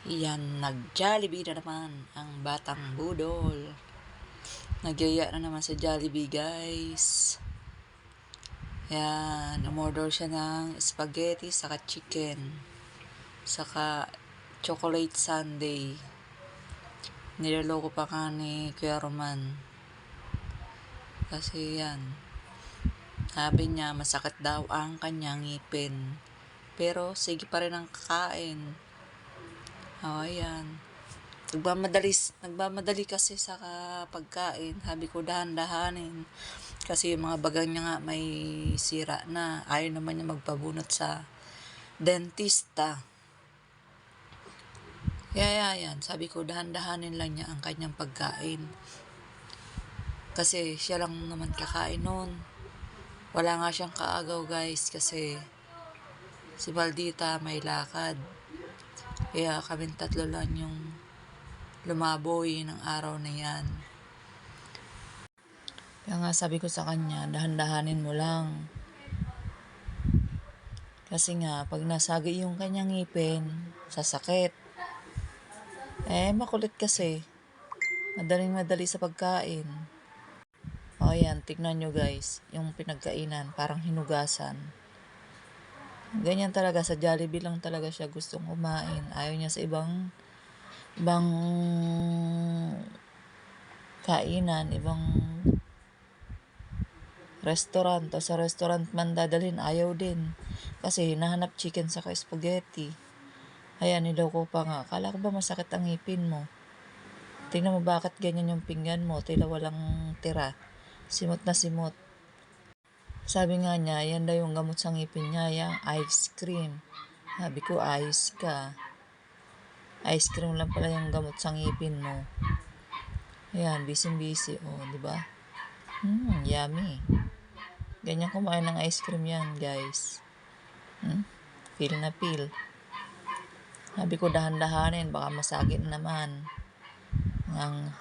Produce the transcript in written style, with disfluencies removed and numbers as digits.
Yan, nag-Jollibee na naman ang batang budol. Nagyaya na naman sa Jollibee, guys. Yan, umorder siya ng spaghetti, saka chicken, saka chocolate sundae. Niloloko pa ka ni Kuya Roman. Kasi yan, sabi niya masakit daw ang kanyang ngipin. Pero sige pa rin ang kakain. Ayan. Nagmamadali kasi sa pagkain. Sabi ko dahan-dahanin. Kasi yung mga bagang niya nga may sira na. Ayaw naman niya magpabunot sa dentista. Yan. Sabi ko dahan-dahanin lang niya ang kanyang pagkain. Kasi siya lang naman kakain nun. Wala nga siyang kaagaw, guys. Kasi si Maldita may lakad. Kaya kaming tatlo lang yung lumaboy ng araw na yan. Kaya nga sabi ko sa kanya, dahan-dahanin mo lang. Kasi nga, pag nasagi yung kanyang ngipin, sasakit. Makulit kasi. Madaling-madali sa pagkain. O yan, tignan nyo guys, yung pinagkainan, parang hinugasan. Ganyan talaga, sa Jollibee lang talaga siya gustong kumain. Ayaw niya sa ibang kainan, ibang restaurant. O sa restaurant man dadalhin, ayaw din. Kasi hinahanap chicken saka spaghetti. Ayan, niloko pa nga. Akala ko ba masakit ang ngipin mo? Tingnan mo bakit ganyan yung pinggan mo. Tila walang tira. Simot na simot. Sabi nga niya, yan daw yung gamot sa ngipin niya, yung ice cream. Sabi ko, ice ka. Ice cream lang pala yung gamot sa ngipin mo. Ayan, busy-busy. Di ba? Yummy. Ganyan kumain ng ice cream yan, guys. Feel na feel. Sabi ko, dahan-dahanin, baka masagin naman. Ang